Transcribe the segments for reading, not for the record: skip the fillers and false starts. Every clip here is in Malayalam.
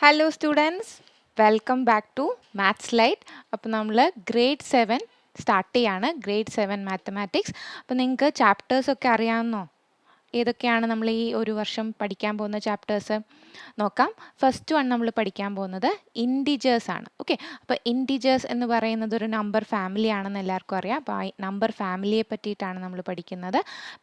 Hello students, welcome back to maths light. അപ്പോൾ നമ്മൾ ഗ്രേഡ് 7 സ്റ്റാർട്ട് ചെയ്യാണ്. Grade 7 mathematics. അപ്പോൾ നിങ്ങൾക്ക് ചാപ്റ്റേഴ്സൊക്കെ അറിയാമെന്നോ? ഏതൊക്കെയാണ് നമ്മൾ ഈ ഒരു വർഷം പഠിക്കാൻ പോകുന്ന ചാപ്റ്റേഴ്സ് നോക്കാം. ഫസ്റ്റ് വൺ നമ്മൾ പഠിക്കാൻ പോകുന്നത് ഇൻറ്റിജേഴ്സ് ആണ്. ഓക്കെ, അപ്പോൾ ഇൻറ്റിജേഴ്സ് എന്ന് പറയുന്നത് ഒരു നമ്പർ ഫാമിലി ആണെന്ന് എല്ലാവർക്കും അറിയാം. അപ്പോൾ ആ നമ്പർ ഫാമിലിയെ പറ്റിയിട്ടാണ് നമ്മൾ പഠിക്കുന്നത്.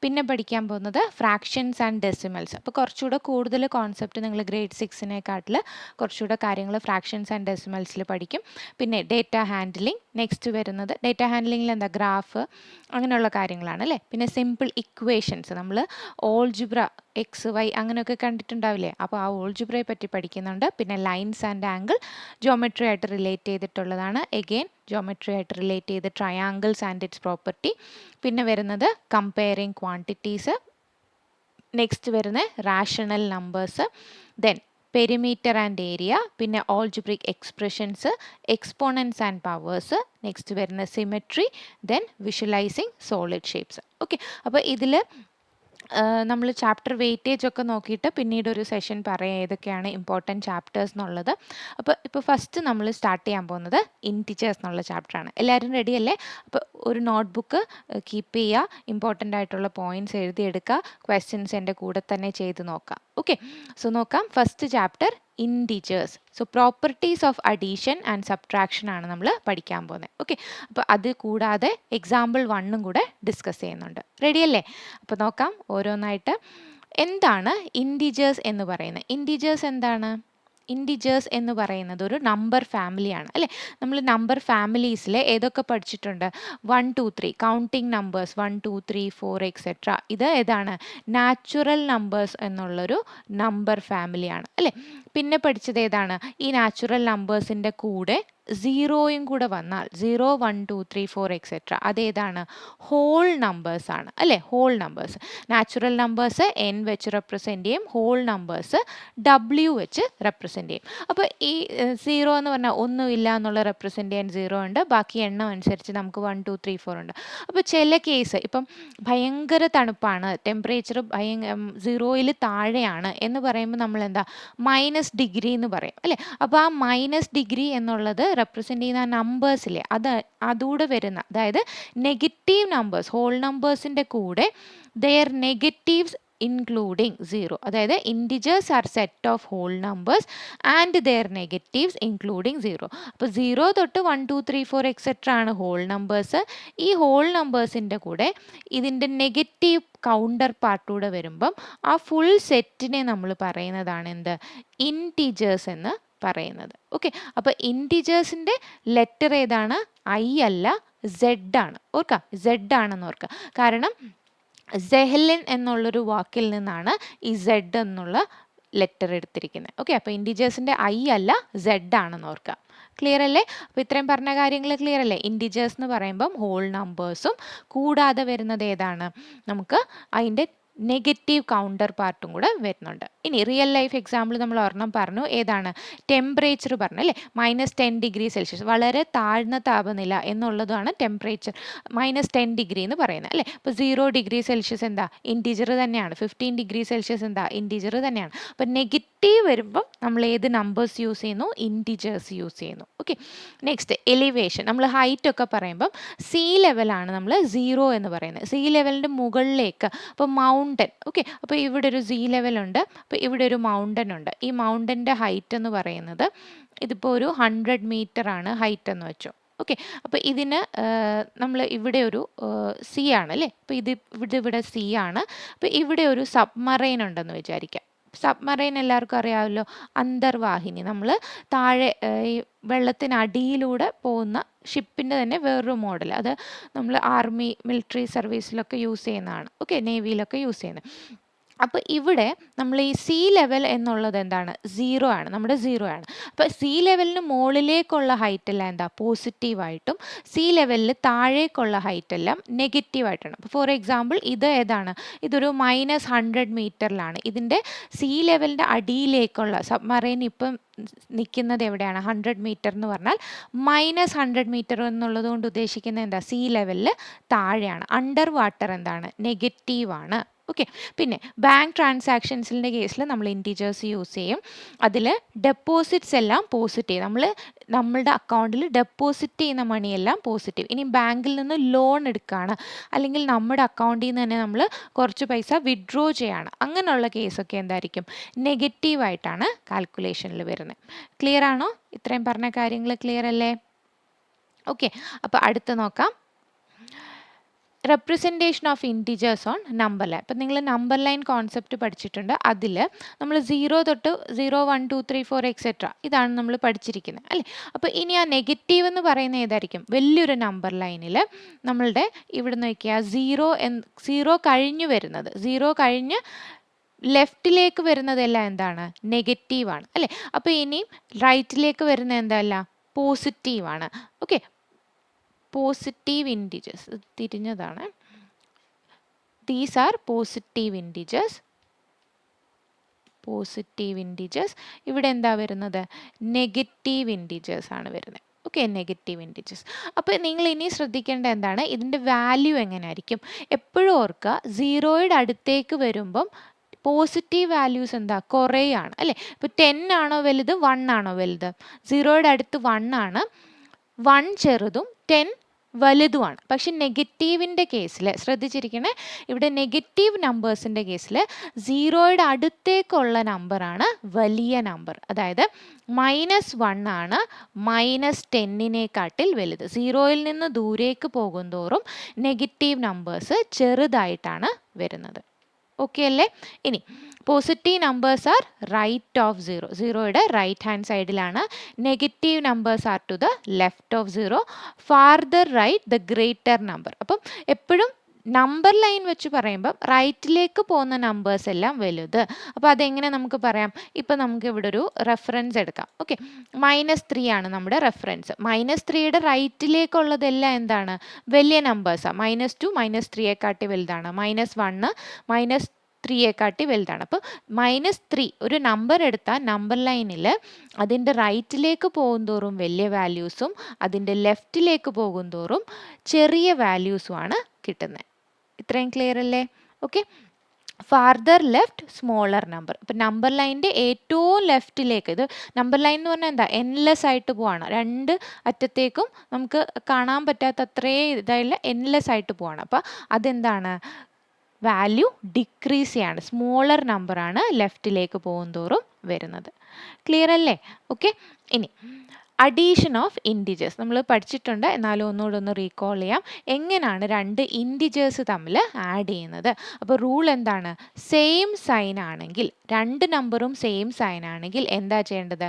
പിന്നെ പഠിക്കാൻ പോകുന്നത് ഫ്രാക്ഷൻസ് ആൻഡ് ഡെസിമൽസ്. അപ്പോൾ കുറച്ചുകൂടെ കൂടുതൽ കോൺസെപ്റ്റ് നിങ്ങൾ ഗ്രേഡ് 6-നേക്കാട്ടിൽ കുറച്ചുകൂടെ കാര്യങ്ങൾ ഫ്രാക്ഷൻസ് ആൻഡ് ഡെസിമൽസിൽ പഠിക്കും. പിന്നെ ഡേറ്റ ഹാൻഡ്ലിംഗ് നെക്സ്റ്റ് വരുന്നത്. ഡേറ്റ ഹാൻഡ്ലിങ്ങിൽ എന്താ, ഗ്രാഫ് അങ്ങനെയുള്ള കാര്യങ്ങളാണ് അല്ലേ. പിന്നെ സിമ്പിൾ ഇക്വേഷൻസ്, നമ്മൾ ഓൾജിബ്ര എക്സ് വൈ അങ്ങനെയൊക്കെ കണ്ടിട്ടുണ്ടാവില്ലേ. അപ്പോൾ ആ ഓൾജിബ്രയെ പറ്റി പഠിക്കുന്നുണ്ട്. പിന്നെ ലൈൻസ് ആൻഡ് ആംഗിൾ ജോമെട്രി ആയിട്ട് റിലേറ്റ് ചെയ്തിട്ടുള്ളതാണ്. എഗെയിൻ ജോമെട്രി ആയിട്ട് റിലേറ്റ് ചെയ്ത് ട്രയാങ്കിൾസ് ആൻഡ് ഇറ്റ്സ് പ്രോപ്പർട്ടി. പിന്നെ വരുന്നത് കമ്പയറിങ് ക്വാണ്ടിറ്റീസ്. നെക്സ്റ്റ് വരുന്നത് rational numbers. Then perimeter and area. പിന്നെ algebraic expressions, exponents and powers. Next വരുന്ന symmetry. Then visualising solid shapes. Okay, അപ്പോൾ ഇതിൽ നമ്മൾ ചാപ്റ്റർ വെയിറ്റേജ് ഒക്കെ നോക്കിയിട്ട് പിന്നീട് ഒരു സെഷൻ പറയാം ഏതൊക്കെയാണ് ഇമ്പോർട്ടൻറ്റ് ചാപ്റ്റേഴ്സ് എന്നുള്ളത്. ഇപ്പോൾ ഫസ്റ്റ് നമ്മൾ സ്റ്റാർട്ട് ചെയ്യാൻ പോകുന്നത് ഇൻറ്റിജേഴ്സ് എന്നുള്ള ചാപ്റ്ററാണ്. എല്ലാവരും റെഡി അല്ലേ? അപ്പോൾ ഒരു നോട്ട്ബുക്ക് കീപ്പ് ചെയ്യുക, ഇമ്പോർട്ടൻ്റ് ആയിട്ടുള്ള പോയിൻറ്റ്സ് എഴുതിയെടുക്കുക, ക്വസ്റ്റ്യൻസ് എൻ്റെ കൂടെ തന്നെ ചെയ്ത് നോക്കാം. ഓക്കെ, സോ നോക്കാം. First chapter integers. So properties of addition and subtraction ആണ് നമ്മൾ പഠിക്കാൻ പോകുന്നത്. ഓക്കെ, അപ്പോൾ അത് കൂടാതെ എക്സാമ്പിൾ 1 കൂടെ ഡിസ്കസ് ചെയ്യുന്നുണ്ട്. റെഡിയല്ലേ? അപ്പോൾ നോക്കാം ഓരോന്നായിട്ട്. എന്താണ് ഇൻറ്റിജേഴ്സ് എന്ന് പറയുന്നത്? ഇൻറ്റിജേഴ്സ് എന്താണ്? ഇൻറ്റിജേഴ്സ് എന്ന് പറയുന്നത് ഒരു നമ്പർ ഫാമിലിയാണ് അല്ലേ. നമ്മൾ നമ്പർ ഫാമിലീസിൽ ഏതൊക്കെ പഠിച്ചിട്ടുണ്ട്? 1 2 3 കൗണ്ടിങ് നമ്പേഴ്സ്, 1 2 3 4 എക്സെട്ര. ഇത് ഏതാണ്? നാച്ചുറൽ നമ്പേഴ്സ് എന്നുള്ളൊരു നമ്പർ ഫാമിലിയാണ് അല്ലേ. പിന്നെ പഠിച്ചത് ഏതാണ്? ഈ നാച്ചുറൽ നമ്പേഴ്സിൻ്റെ കൂടെ സീറോയും കൂടെ വന്നാൽ 0 1 2 3 4 എക്സെട്ര അതേതാണ്? ഹോൾ നമ്പേഴ്സ് ആണ് അല്ലേ. Whole numbers. Natural numbers n വെച്ച് റെപ്രസെൻറ്റ് ചെയ്യും, ഹോൾ നമ്പേഴ്സ് w വെച്ച് റെപ്രസെൻറ്റ് ചെയ്യും. അപ്പോൾ ഈ 0 എന്ന് പറഞ്ഞാൽ ഒന്നുമില്ല എന്നുള്ള റെപ്രസെൻറ്റ് ചെയ്യാൻ 0 ഉണ്ട്, ബാക്കി എണ്ണം അനുസരിച്ച് നമുക്ക് 1 2 3 4 ഉണ്ട്. അപ്പോൾ ചില കേസ് ഇപ്പം ഭയങ്കര തണുപ്പാണ്, ടെമ്പറേച്ചർ 0യിൽ താഴെയാണ് എന്ന് പറയുമ്പോൾ നമ്മൾ എന്താ -ഡിഗ്രി എന്ന് പറയും അല്ലേ. അപ്പോൾ ആ -ഡിഗ്രി എന്നുള്ളത് റെപ്രസെൻറ്റ് ചെയ്യുന്ന നമ്പേഴ്സിലെ അതുകൂടെ വരുന്ന, അതായത് നെഗറ്റീവ് നമ്പേഴ്സ്, ഹോൾ നമ്പേഴ്സിൻ്റെ കൂടെ ദെയർ നെഗറ്റീവ്സ് including 0, അതായത് integers are set of whole numbers and their negatives including 0. അപ്പോൾ 0 തൊട്ട് 1 2 3 4 എക്സെട്ര ആണ് ഹോൾ നമ്പേഴ്സ്. ഈ ഹോൾ നമ്പേഴ്സിൻ്റെ കൂടെ ഇതിൻ്റെ നെഗറ്റീവ് കൗണ്ടർ പാർട്ടൂടെ വരുമ്പം ആ ഫുൾ സെറ്റിനെ നമ്മൾ പറയുന്നതാണ് എന്ത്? ഇൻറ്റിജേഴ്സ് എന്ന് പറയുന്നത്. ഓക്കെ, അപ്പോൾ ഇൻറ്റിജേഴ്സിൻ്റെ ലെറ്റർ ഏതാണ്? ഐ അല്ല, സെഡ് ആണ്. ഓർക്കുക, സെഡ് ആണെന്ന് ഓർക്കുക. കാരണം സെഹലിൻ എന്നുള്ളൊരു വാക്കിൽ നിന്നാണ് ഈ സെഡ് എന്നുള്ള ലെറ്റർ എടുത്തിരിക്കുന്നത്. ഓക്കെ, അപ്പോൾ ഇൻറ്റിജേഴ്സിൻ്റെ ഐ അല്ല, സെഡ് ആണെന്ന് ഓർക്കുക. ക്ലിയർ അല്ലേ? അപ്പോൾ ഇത്രയും പറഞ്ഞ കാര്യങ്ങൾ ക്ലിയർ അല്ലേ? ഇൻറ്റിജേഴ്സ് എന്ന് പറയുമ്പം ഹോൾ നമ്പേഴ്സും കൂടാതെ വരുന്നത് ഏതാണ്? നമുക്ക് അതിൻ്റെ നെഗറ്റീവ് കൗണ്ടർ പാർട്ടും കൂടെ വരുന്നുണ്ട്. ഇനി റിയൽ ലൈഫ് എക്സാമ്പിൾ നമ്മൾ ഒരെണ്ണം പറഞ്ഞു. ഏതാണ്? ടെമ്പറേച്ചർ പറഞ്ഞു അല്ലേ. -10°C, വളരെ താഴ്ന്ന താപനില എന്നുള്ളതാണ് ടെമ്പറേച്ചർ. -10 എന്ന് പറയുന്നത് അല്ലേ. അപ്പോൾ 0°C എന്താ? ഇൻറ്റിജർ തന്നെയാണ്. 15°C എന്താ? ഇൻറ്റിജർ തന്നെയാണ്. അപ്പോൾ നെഗറ്റീവ് വരുമ്പം നമ്മൾ ഏത് നമ്പേഴ്സ് യൂസ് ചെയ്യുന്നു? ഇൻറ്റിജേഴ്സ് യൂസ് ചെയ്യുന്നു. Okay, next elevation. നമ്മൾ ഹൈറ്റ് ഒക്കെ പറയുമ്പം സീ ലെവലാണ് നമ്മൾ 0 എന്ന് പറയുന്നത്. സീ ലെവലിൻ്റെ മുകളിലേക്ക്, അപ്പോൾ മൗണ്ടൻ. ഓക്കെ, അപ്പോൾ ഇവിടെ ഒരു സീ ലെവലുണ്ട്, അപ്പോൾ ഇവിടെ ഒരു മൗണ്ടൻ ഉണ്ട്. ഈ മൗണ്ടൻ്റെ ഹൈറ്റ് എന്ന് പറയുന്നത് ഇതിപ്പോൾ ഒരു 100 മീറ്റർ ആണ് ഹൈറ്റ് എന്ന് വെച്ചോ. ഓക്കെ, അപ്പോൾ ഇതിന് നമ്മൾ ഇവിടെ ഒരു സീ ആണ് അല്ലേ. അപ്പോൾ ഇവിടെ സീ ആണ്. അപ്പോൾ ഇവിടെ ഒരു സബ്മറൈൻ ഉണ്ടെന്ന് വിചാരിക്കാം. സബ്മറൈൻ എല്ലാവർക്കും അറിയാമല്ലോ, അന്തർവാഹിനി. നമ്മൾ താഴെ ഈ വെള്ളത്തിനടിയിലൂടെ പോകുന്ന ഷിപ്പിൻ്റെ തന്നെ വേറൊരു മോഡൽ. അത് നമ്മൾ ആർമി മിലിറ്ററി സർവീസിലൊക്കെ യൂസ് ചെയ്യുന്നതാണ്. ഓക്കെ, നേവിയിലൊക്കെ യൂസ് ചെയ്യുന്നത്. അപ്പോൾ ഇവിടെ നമ്മൾ ഈ സീ ലെവൽ എന്നുള്ളത് എന്താണ്? 0 ആണ്, നമ്മുടെ 0 ആണ്. അപ്പോൾ സീ ലെവലിന് മുകളിലേക്കുള്ള ഹൈറ്റ് എല്ലാം എന്താ? പോസിറ്റീവായിട്ടും സീ ലെവലിൽ താഴേക്കുള്ള ഹൈറ്റ് എല്ലാം നെഗറ്റീവായിട്ടാണ്. അപ്പോൾ ഫോർ എക്സാമ്പിൾ ഇത് ഏതാണ്? ഇതൊരു -100 മീറ്ററിലാണ്. ഇതിൻ്റെ സീ ലെവലിൻ്റെ അടിയിലേക്കുള്ള സബ്മറൈൻ ഇപ്പം നിൽക്കുന്നത് എവിടെയാണ്? 100 മീറ്റർ എന്ന് പറഞ്ഞാൽ -100 മീറ്റർ എന്നുള്ളത് കൊണ്ട് ഉദ്ദേശിക്കുന്നത് എന്താ? സീ ലെവലിൽ താഴെയാണ്. അണ്ടർ വാട്ടർ എന്താണ്? നെഗറ്റീവാണ്. ഓക്കെ. പിന്നെ ബാങ്ക് ട്രാൻസാക്ഷൻസിൻ്റെ കേസിൽ നമ്മൾ ഇൻറ്റീജേഴ്സ് യൂസ് ചെയ്യും. അതിൽ ഡെപ്പോസിറ്റ്സ് എല്ലാം പോസിറ്റീവ്, നമ്മളുടെ അക്കൗണ്ടിൽ ഡെപ്പോസിറ്റ് ചെയ്യുന്ന മണിയെല്ലാം പോസിറ്റീവ്. ഇനി ബാങ്കിൽ നിന്ന് ലോൺ എടുക്കുകയാണ്, അല്ലെങ്കിൽ നമ്മുടെ അക്കൗണ്ടിൽ നിന്ന് തന്നെ നമ്മൾ കുറച്ച് പൈസ വിഡ്രോ ചെയ്യാണ്, അങ്ങനെയുള്ള കേസൊക്കെ എന്തായിരിക്കും, നെഗറ്റീവായിട്ടാണ് കാൽക്കുലേഷനിൽ വരുന്നത്. ക്ലിയർ ആണോ? ഇത്രയും പറഞ്ഞ കാര്യങ്ങൾ ക്ലിയർ അല്ലേ? ഓക്കെ. അപ്പോൾ അടുത്ത് നോക്കാം, representation of integers on number line. അപ്പം നിങ്ങൾ നമ്പർ ലൈൻ കോൺസെപ്റ്റ് പഠിച്ചിട്ടുണ്ട്. അതിൽ നമ്മൾ 0 തൊട്ട് 0, 1, 2, 3, 4 എക്സെട്ര ഇതാണ് നമ്മൾ പഠിച്ചിരിക്കുന്നത് അല്ലേ. അപ്പോൾ ഇനി ആ നെഗറ്റീവ് എന്ന് പറയുന്നത് ഏതായിരിക്കും? വലിയൊരു നമ്പർ ലൈനിൽ നമ്മളുടെ ഇവിടെ നോക്കിയാൽ 0 കഴിഞ്ഞ് വരുന്നത്, 0 കഴിഞ്ഞ് ലെഫ്റ്റിലേക്ക് വരുന്നതെല്ലാം എന്താണ്? നെഗറ്റീവാണ് അല്ലേ. അപ്പോൾ ഇനി റൈറ്റിലേക്ക് വരുന്ന എന്തല്ല? പോസിറ്റീവാണ്. ഓക്കെ, പോസിറ്റീവ് ഇൻറ്റിജേഴ്സ് തിരിഞ്ഞതാണ്. These are positive integers. ഇവിടെ എന്താ വരുന്നത്? നെഗറ്റീവ് ഇൻറ്റിജേഴ്സ് ആണ് വരുന്നത്. Okay, negative integers. അപ്പോൾ നിങ്ങൾ ഇനി ശ്രദ്ധിക്കേണ്ട എന്താണ്, ഇതിൻ്റെ വാല്യൂ എങ്ങനെയായിരിക്കും? എപ്പോഴും ഓർക്കുക, 0യുടെ അടുത്തേക്ക് വരുമ്പം പോസിറ്റീവ് വാല്യൂസ് എന്താ? കുറയാണ് അല്ലേ. ഇപ്പോൾ 10 ആണോ വലുത്, 1 ആണോ വലുത്? 0യുടെ അടുത്ത് 1 ആണ്, 1 ചെറുതും 10 വലുതുമാണ്. പക്ഷെ നെഗറ്റീവിൻ്റെ കേസിൽ ശ്രദ്ധിച്ചിരിക്കണേ, ഇവിടെ നെഗറ്റീവ് നമ്പേഴ്സിൻ്റെ കേസിൽ 0യുടെ അടുത്തേക്കുള്ള നമ്പറാണ് വലിയ നമ്പർ. അതായത് -1 ആണ് -10നേക്കാട്ടിൽ വലുത്. 0യിൽ നിന്ന് ദൂരേക്ക് പോകുന്തോറും നെഗറ്റീവ് നമ്പേഴ്സ് ചെറുതായിട്ടാണ് വരുന്നത്. ഓക്കെ അല്ലേ? ഇനി positive numbers are right of 0. 0യുടെ റൈറ്റ് ഹാൻഡ് സൈഡിലാണ്. Negative numbers are to the left of 0. Farther right the greater number. അപ്പം എപ്പോഴും നമ്പർ ലൈൻ വെച്ച് പറയുമ്പം റൈറ്റിലേക്ക് പോകുന്ന നമ്പേഴ്സ് എല്ലാം വലുത്. അപ്പോൾ അതെങ്ങനെ നമുക്ക് പറയാം? ഇപ്പം നമുക്ക് ഇവിടെ ഒരു റെഫറൻസ് എടുക്കാം. ഓക്കെ, -3 ആണ് നമ്മുടെ റെഫറൻസ്. -3യുടെ റൈറ്റിലേക്കുള്ളതെല്ലാം എന്താണ്? വലിയ നമ്പേഴ്സാണ്. -2 -3യെക്കാട്ടി വലുതാണ്. -1 -3യെക്കാട്ടി വലുതാണ്. അപ്പോൾ -3 ഒരു നമ്പർ എടുത്താൽ നമ്പർ ലൈനിൽ അതിൻ്റെ റൈറ്റിലേക്ക് പോകുന്തോറും വലിയ വാല്യൂസും അതിൻ്റെ ലെഫ്റ്റിലേക്ക് പോകുന്തോറും ചെറിയ വാല്യൂസുമാണ് കിട്ടുന്നത്. ഇത്രയും ക്ലിയർ അല്ലേ? Okay. Farther left smaller number. ഇപ്പം നമ്പർ ലൈനിൻ്റെ ഏറ്റവും ലെഫ്റ്റിലേക്ക്, ഇത് നമ്പർ ലൈൻ എന്ന് പറഞ്ഞാൽ എന്താ? എൻലെസ് ആയിട്ട് പോവാണ്. രണ്ട് അറ്റത്തേക്കും നമുക്ക് കാണാൻ പറ്റാത്ത അത്രയും ഇതായില്ല, എൻലെസ് ആയിട്ട് പോവാണ്. അപ്പോൾ അതെന്താണ്? വാല്യൂ ഡിക്രീസ് ചെയ്യാണ്. സ്മോളർ നമ്പറാണ് ലെഫ്റ്റിലേക്ക് പോകുന്തോറും വരുന്നത്. ക്ലിയർ അല്ലേ? ഓക്കെ. ഇനി അഡീഷൻ ഓഫ് ഇൻറ്റിജേഴ്സ് നമ്മൾ പഠിച്ചിട്ടുണ്ട്, എന്നാലും ഒന്നുകൂടെ ഒന്ന് റീകോൾ ചെയ്യാം. എങ്ങനെയാണ് രണ്ട് ഇൻറ്റിജേഴ്സ് തമ്മിൽ ആഡ് ചെയ്യുന്നത്? അപ്പോൾ റൂൾ എന്താണ്? സെയിം സൈൻ ആണെങ്കിൽ, രണ്ട് നമ്പറും സെയിം സൈൻ ആണെങ്കിൽ എന്താ ചെയ്യേണ്ടത്?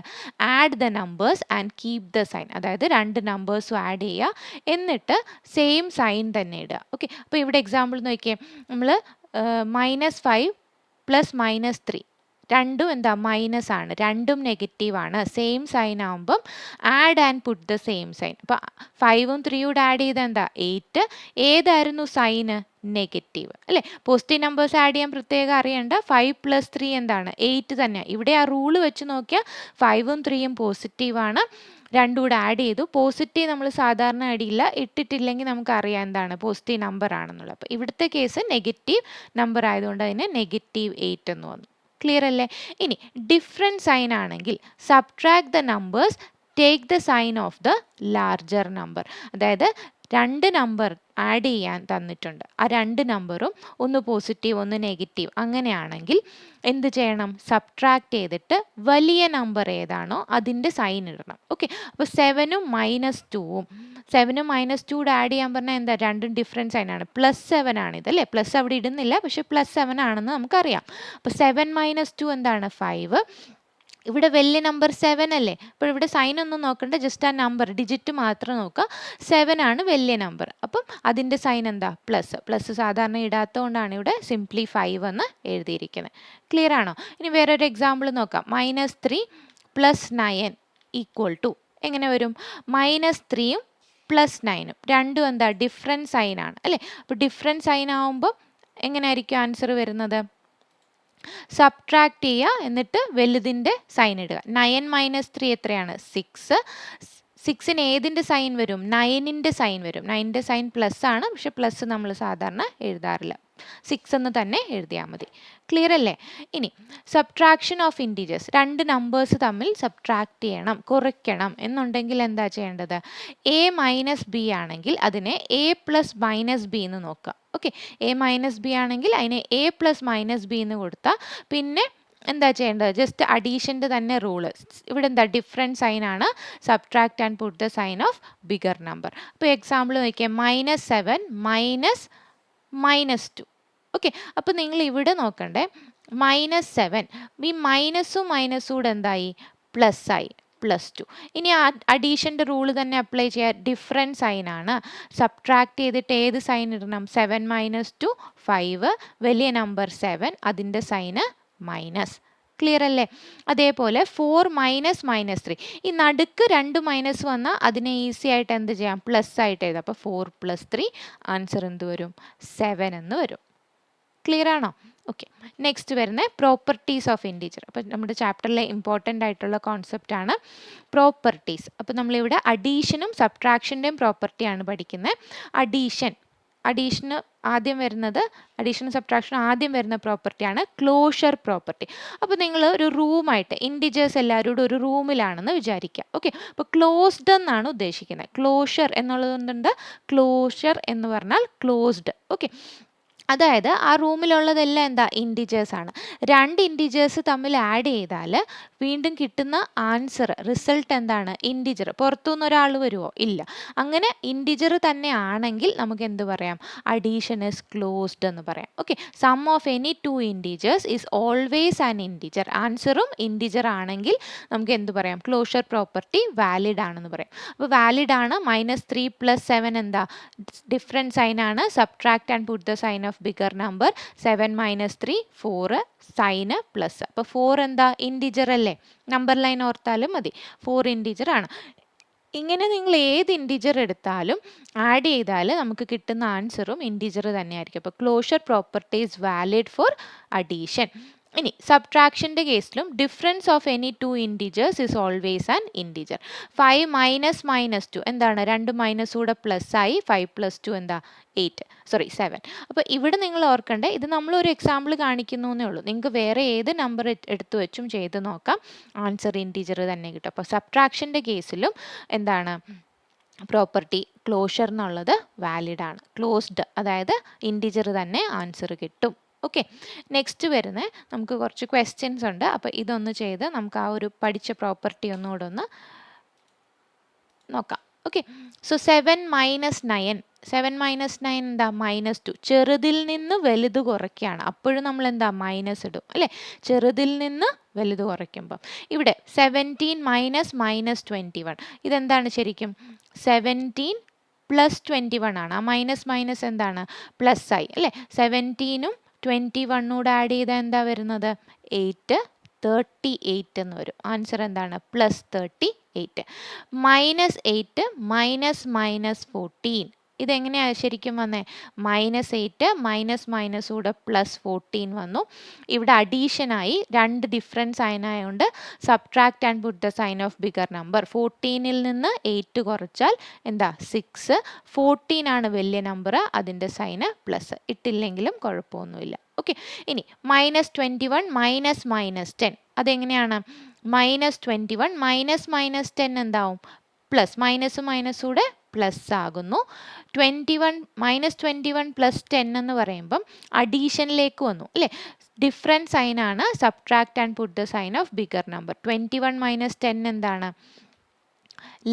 Add the numbers and keep the sign. അതായത് രണ്ട് നമ്പേഴ്സും ആഡ് ചെയ്യുക, എന്നിട്ട് സെയിം സൈൻ തന്നെ ഇടുക. ഓക്കെ. അപ്പോൾ ഇവിടെ എക്സാമ്പിൾ നോക്കിയേ, നമ്മൾ -5 + -3 രണ്ടും എന്താ? മൈനസ് ആണ്, രണ്ടും നെഗറ്റീവാണ്. സെയിം സൈൻ ആകുമ്പം add and put the same sign. അപ്പോൾ 5ഉം 3യും ആഡ് ചെയ്താൽ എന്താ? 8. ഏതായിരുന്നു സൈന്? നെഗറ്റീവ് അല്ലേ. പോസിറ്റീവ് നമ്പേഴ്സ് ആഡ് ചെയ്യാൻ പ്രത്യേകം അറിയണ്ട. 5 + 3 എന്താണ്? 8 തന്നെ. ഇവിടെ ആ റൂള് വെച്ച് നോക്കിയാൽ 5ഉം 3യും പോസിറ്റീവാണ്, രണ്ടും കൂടെ ആഡ് ചെയ്തു. പോസിറ്റീവ് നമ്മൾ സാധാരണ അടിയില്ല, ഇട്ടിട്ടില്ലെങ്കിൽ നമുക്ക് അറിയാം എന്താണ്? പോസിറ്റീവ് നമ്പർ ആണെന്നുള്ളത്. അപ്പോൾ ഇവിടുത്തെ കേസ് നെഗറ്റീവ് നമ്പർ ആയതുകൊണ്ട് അതിന് -8 എന്ന് വന്നു. ക്ലിയർ അല്ലേ? ഇനി ഡിഫറെൻറ്റ് സൈൻ ആണെങ്കിൽ subtract the numbers, take the sign of the larger number. അതായത് രണ്ട് നമ്പർ ആഡ് ചെയ്യാൻ തന്നിട്ടുണ്ട്, ആ രണ്ട് നമ്പറും ഒന്ന് പോസിറ്റീവ് ഒന്ന് നെഗറ്റീവ് അങ്ങനെയാണെങ്കിൽ എന്ത് ചെയ്യണം? സബ്ട്രാക്ട് ചെയ്തിട്ട് വലിയ നമ്പർ ഏതാണോ അതിൻ്റെ സൈൻ ഇടണം. ഓക്കെ. അപ്പോൾ 7ഉം -2ഉം 7ഉം -2 ആഡ് ചെയ്യാൻ പറഞ്ഞാൽ എന്താ? രണ്ടും ഡിഫറെൻറ്റ് സൈനാണ്. +7 ആണ് ഇതല്ലേ. പ്ലസ് അവിടെ ഇടുന്നില്ല, പക്ഷേ +7 ആണെന്ന് നമുക്കറിയാം. അപ്പോൾ 7 - 2 എന്താണ്? 5. ഇവിടെ വലിയ നമ്പർ 7 അല്ലേ. അപ്പോൾ ഇവിടെ സൈൻ ഒന്നും നോക്കണ്ട, ജസ്റ്റ് ആ നമ്പർ ഡിജിറ്റ് മാത്രം നോക്കുക. 7 ആണ് വലിയ നമ്പർ, അപ്പം അതിൻ്റെ സൈൻ എന്താ? പ്ലസ് സാധാരണ ഇടാത്തതുകൊണ്ടാണ് ഇവിടെ സിംപ്ലി 5 എന്ന് എഴുതിയിരിക്കുന്നത്. ക്ലിയർ ആണോ? ഇനി വേറൊരു എക്സാമ്പിൾ നോക്കാം. -3 + 9 = എങ്ങനെ വരും? -3ഉം +9ഉം രണ്ടും എന്താ? ഡിഫറെൻറ്റ് സൈനാണ് അല്ലേ. അപ്പോൾ ഡിഫറെൻറ്റ് സൈൻ ആകുമ്പോൾ എങ്ങനെയായിരിക്കും ആൻസർ വരുന്നത്? സബ്ട്രാക്ട് ചെയ്യുക, എന്നിട്ട് വലുതിൻ്റെ സൈൻ ഇടുക. 9 - 3 എത്രയാണ്? 6. 6ന് ഏതിൻ്റെ സൈൻ വരും? 9ൻ്റെ സൈൻ വരും. 9ൻ്റെ സൈൻ പ്ലസ് ആണ്, പക്ഷെ പ്ലസ് നമ്മൾ സാധാരണ എഴുതാറില്ല. 6 എന്ന് തന്നെ എഴുതിയാൽ മതി. ക്ലിയർ അല്ലേ? ഇനി സബ്ട്രാക്ഷൻ ഓഫ് ഇൻറ്റീജേഴ്സ്, രണ്ട് നമ്പേഴ്സ് തമ്മിൽ സബ്ട്രാക്ട് ചെയ്യണം, കുറയ്ക്കണം എന്നുണ്ടെങ്കിൽ എന്താ ചെയ്യേണ്ടത്? എ മൈനസ് ബി ആണെങ്കിൽ അതിനെ എ പ്ലസ് മൈനസ് ബി എന്ന് നോക്കുക. ഓക്കെ, എ മൈനസ് ബി ആണെങ്കിൽ അതിനെ എ പ്ലസ് മൈനസ് ബി എന്ന് കൊടുത്താൽ പിന്നെ എന്താ ചെയ്യേണ്ടത്? ജസ്റ്റ് അഡീഷൻ്റെ തന്നെ റൂള്. ഇവിടെ എന്താ ഡിഫറെൻറ്റ് സൈൻ ആണ്, subtract and put the sign of bigger number. അപ്പോൾ എക്സാമ്പിൾ നോക്കിയാൽ -7 -2. ഓക്കെ, അപ്പോൾ നിങ്ങൾ ഇവിടെ നോക്കണ്ടേ, -7 ഈ മൈനസും മൈനസും കൂടെ എന്തായി? പ്ലസ് ആയി, +2. ഇനി അഡീഷൻ്റെ റൂള് തന്നെ അപ്ലൈ ചെയ്യുക. ഡിഫറെൻറ്റ് സൈനാണ്, സബ്ട്രാക്ട് ചെയ്തിട്ട് ഏത് സൈൻ ഇടണം? 7 - 2 5, വലിയ നമ്പർ 7, അതിൻ്റെ സൈന് മൈനസ്. ക്ലിയർ അല്ലേ? അതേപോലെ 4 - -3, ഈ നടുക്ക് 2 മൈനസ് വന്നാൽ അതിനെ ഈസി ആയിട്ട് എന്ത് ചെയ്യാം? പ്ലസ് ആയിട്ട് എഴുതാം. അപ്പോൾ 4 + 3 ആൻസർ എന്ത് വരും? 7 എന്ന് വരും. ക്ലിയർ ആണോ? ഓക്കെ, നെക്സ്റ്റ് വരുന്നത് പ്രോപ്പർട്ടീസ് ഓഫ് ഇൻറ്റീജർ. അപ്പോൾ നമ്മുടെ ചാപ്റ്ററിലെ ഇമ്പോർട്ടൻ്റ് ആയിട്ടുള്ള കോൺസെപ്റ്റ് ആണ് പ്രോപ്പർട്ടീസ്. അപ്പോൾ നമ്മളിവിടെ അഡീഷനും സബ്ട്രാക്ഷൻ്റെയും പ്രോപ്പർട്ടിയാണ് പഠിക്കുന്നത്. അഡീഷന് ആദ്യം വരുന്നത്, അഡീഷനും സബ്ട്രാക്ഷനും ആദ്യം വരുന്ന പ്രോപ്പർട്ടിയാണ് ക്ലോഷർ പ്രോപ്പർട്ടി. അപ്പോൾ നിങ്ങൾ ഒരു റൂമായിട്ട് ഇൻറ്റിജേഴ്സ് എല്ലാവരും കൂടെ ഒരു റൂമിലാണെന്ന് വിചാരിക്കുക. ഓക്കെ, അപ്പോൾ ക്ലോസ്ഡ് എന്നാണ് ഉദ്ദേശിക്കുന്നത്. ക്ലോഷർ എന്നുള്ളതുകൊണ്ട് ക്ലോഷർ എന്ന് പറഞ്ഞാൽ ക്ലോസ്ഡ്. ഓക്കെ, അതായത് ആ റൂമിലുള്ളതെല്ലാം എന്താ? ഇൻറ്റിജേഴ്സ് ആണ്. രണ്ട് ഇൻറ്റിജേഴ്സ് തമ്മിൽ ആഡ് ചെയ്താൽ വീണ്ടും കിട്ടുന്ന ആൻസർ, റിസൾട്ട് എന്താണ്? ഇൻറ്റിജർ. പുറത്തുനിന്ന് ഒരാൾ വരുമോ? ഇല്ല. അങ്ങനെ ഇൻറ്റിജർ തന്നെ ആണെങ്കിൽ നമുക്ക് എന്ത് പറയാം? അഡീഷൻ ഇസ് ക്ലോസ്ഡ് എന്ന് പറയാം. Okay, sum of any two integers is always an integer. ആൻസറും ഇൻറ്റിജർ ആണെങ്കിൽ നമുക്ക് എന്ത് പറയാം? ക്ലോഷർ പ്രോപ്പർട്ടി വാലിഡ് ആണെന്ന് പറയാം. അപ്പോൾ വാലിഡ് ആണ്. -3 + 7 എന്താ? ഡിഫറെൻറ്റ് സൈൻ ആണ്, subtract and put the sign of bigger number. 7 - 3 4, sign plus. അപ്പോൾ 4 എന്താ? ഇൻറ്റിജർ അല്ലേ? നമ്പർ ലൈൻ ഓർത്താലും മതി. 4 ഇൻറ്റിജർ ആണ്. ഇങ്ങനെ നിങ്ങൾ ഏത് ഇൻറ്റിജർ എടുത്താലും ആഡ് ചെയ്താൽ നമുക്ക് കിട്ടുന്ന ആൻസറും ഇൻറ്റിജർ തന്നെയായിരിക്കും. അപ്പോൾ closure property is valid for addition. ഇനി സബ്ട്രാക്ഷൻ്റെ കേസിലും difference of any two integers is always an integer. 5 - -2 എന്താണ്? 2 മൈനസ് കൂടെ പ്ലസ് ആയി. 5 + 2 എന്താ? 7. അപ്പോൾ ഇവിടെ നിങ്ങൾ ഓർക്കണ്ടേ, ഇത് നമ്മളൊരു എക്സാമ്പിൾ കാണിക്കുന്നു എന്നേ ഉള്ളൂ. നിങ്ങൾക്ക് വേറെ ഏത് നമ്പർ എടുത്തു വെച്ചും ചെയ്ത് നോക്കാം, ആൻസർ ഇൻറ്റിജർ തന്നെ കിട്ടും. അപ്പോൾ സബ്ട്രാക്ഷൻ്റെ കേസിലും എന്താണ് പ്രോപ്പർട്ടി? ക്ലോഷർ എന്നുള്ളത് വാലിഡ് ആണ്. ക്ലോസ്ഡ് അതായത് ഇൻറ്റിജർ തന്നെ ആൻസർ കിട്ടും. ഓക്കെ, നെക്സ്റ്റ് വരുന്നത് നമുക്ക് കുറച്ച് ക്വസ്റ്റ്യൻസ് ഉണ്ട്. അപ്പോൾ ഇതൊന്ന് ചെയ്ത് നമുക്ക് ആ ഒരു പഠിച്ച പ്രോപ്പർട്ടി ഒന്നുകൂടെ ഒന്ന് നോക്കാം. ഓക്കെ, സോ 7 - 9 എന്താ? -2. ചെറുതിൽ നിന്ന് വലുത് കുറയ്ക്കുകയാണ്. അപ്പോഴും നമ്മൾ എന്താ? മൈനസ് ഇടും അല്ലേ? ചെറുതിൽ നിന്ന് വലുത് കുറയ്ക്കുമ്പം. ഇവിടെ 17 - -21 ഇതെന്താണ് ശരിക്കും? 17 + 21 ആണ്. ആ മൈനസ് എന്താണ്? പ്ലസ് ആയി അല്ലേ? 17ഉം 21 കൂടെ ആഡ് ചെയ്താൽ എന്താ വരുന്നത്? 8, 38 എന്ന് വരും. ആൻസർ എന്താണ്? +38. -8 -14 ഇതെങ്ങനെയാണ് ശരിക്കും വന്നേ? -8 മൈനസ് കൂടെ +14 വന്നു. ഇവിടെ അഡീഷനായി, രണ്ട് ഡിഫറൻറ്റ് സൈൻ ആയതുകൊണ്ട് subtract and put the sign of bigger number. 14ൽ നിന്ന് 8 കുറച്ചാൽ എന്താ? 6. 14 ആണ് വലിയ നമ്പർ, അതിൻ്റെ സൈന് പ്ലസ്. ഇട്ടില്ലെങ്കിലും കുഴപ്പമൊന്നുമില്ല. ഓക്കെ, ഇനി -21 -10 അതെങ്ങനെയാണ്? -21 -10 എന്താവും? പ്ലസ്. മൈനസ് കൂടെ പ്ലസ് ആകുന്നു. 21 -21 + 10 എന്ന് പറയുമ്പം അഡീഷനിലേക്ക് വന്നു അല്ലേ? ഡിഫറൻറ്റ് സൈൻ ആണ്, subtract and put the sign of bigger number. 21 - 10 എന്താണ്?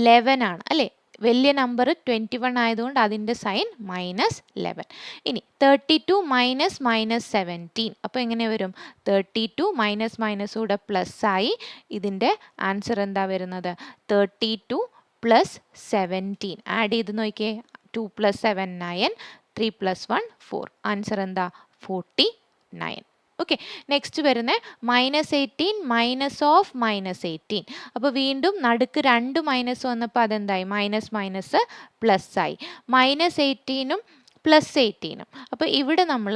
11 ആണ് അല്ലേ? വലിയ നമ്പർ 21 ആയതുകൊണ്ട് അതിൻ്റെ സൈൻ -11. ഇനി 32 - -17 അപ്പോൾ എങ്ങനെ വരും? 32 മൈനസ് കൂടെ പ്ലസ് ആയി. ഇതിൻ്റെ ആൻസർ എന്താ വരുന്നത്? 32 + 17 ആഡ് ചെയ്ത് നോക്കിയേ. 2 + 7 9, 3 + 1 4. ആൻസർ എന്താ? 49. ഓക്കെ, നെക്സ്റ്റ് വരുന്നത് -18 -18. അപ്പോൾ വീണ്ടും നടുക്ക് 2 മൈനസ് വന്നപ്പോൾ അതെന്തായി? മൈനസ് പ്ലസ് ആയി. -18ഉം +18. അപ്പോൾ ഇവിടെ നമ്മൾ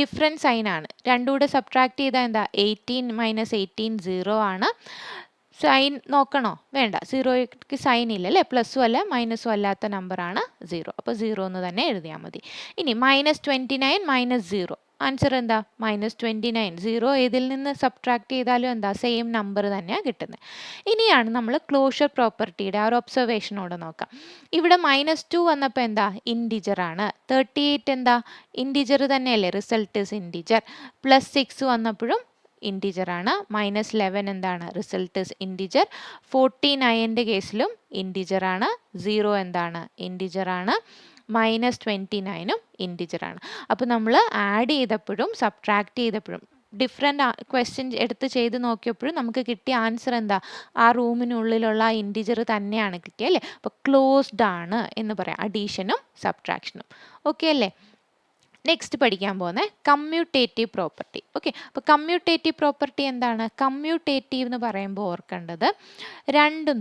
ഡിഫറൻറ്റ് സൈൻ ആണ്, രണ്ടും കൂടെ സബ്ട്രാക്ട് ചെയ്താൽ എന്താ? 18 - 18 0 ആണ്. സൈൻ നോക്കണോ? വേണ്ട, സീറോയ്ക്ക് സൈൻ ഇല്ല അല്ലേ, പ്ലസ്സും അല്ല മൈനസും അല്ലാത്ത നമ്പറാണ് സീറോ. അപ്പോൾ സീറോ എന്ന് തന്നെ എഴുതിയാൽ മതി. ഇനി -29 മൈനസ് സീറോ, ആൻസർ എന്താ? -29. സീറോ ഇതിൽ നിന്ന് സബ്ട്രാക്ട് ചെയ്താലും എന്താ, സെയിം നമ്പർ തന്നെയാണ് കിട്ടുന്നത്. ഇനിയാണ് നമ്മൾ ക്ലോഷർ പ്രോപ്പർട്ടിയുടെ ആ ഒരു ഒബ്സർവേഷനോട് നോക്കാം. ഇവിടെ -2 വന്നപ്പോൾ എന്താ, ഇൻഡിജർ ആണ്. 38 എന്താ, ഇൻഡിജർ തന്നെയല്ലേ, റിസൾട്ട് ഇസ് ഇൻഡിജർ. +6 വന്നപ്പോഴും ഇൻഡിജർ ആണ്. -11 എന്താണ്, റിസൾട്ട് ഇസ് ഇൻഡിജർ. 49ൻ്റെ കേസിലും ഇൻഡിജർ ആണ്. 0 എന്താണ്, ഇൻഡിജർ ആണ്. -29ഉം ഇൻഡിജർ ആണ്. അപ്പോൾ നമ്മൾ ആഡ് ചെയ്തപ്പോഴും സബ്ട്രാക്ട് ചെയ്തപ്പോഴും ഡിഫറെൻ്റ് ക്വസ്റ്റ്യൻ എടുത്ത് ചെയ്ത് നോക്കിയപ്പോഴും നമുക്ക് കിട്ടിയ ആൻസർ എന്താ, ആ റൂമിനുള്ളിലുള്ള ആ ഇൻഡിജർ തന്നെയാണ് കിട്ടിയത് അല്ലേ. അപ്പോൾ ക്ലോസ്ഡ് ആണ് എന്ന് പറയാം, അഡീഷനും സബ്ട്രാക്ഷനും. ഓക്കെ അല്ലേ. നെക്സ്റ്റ് പഠിക്കാൻ പോകുന്നത് കമ്മ്യൂട്ടേറ്റീവ് പ്രോപ്പർട്ടി. ഓക്കെ, അപ്പോൾ കമ്മ്യൂട്ടേറ്റീവ് പ്രോപ്പർട്ടി എന്താണ്? കമ്മ്യൂട്ടേറ്റീവ് എന്ന് പറയുമ്പോൾ ഓർക്കേണ്ടത് രണ്ടും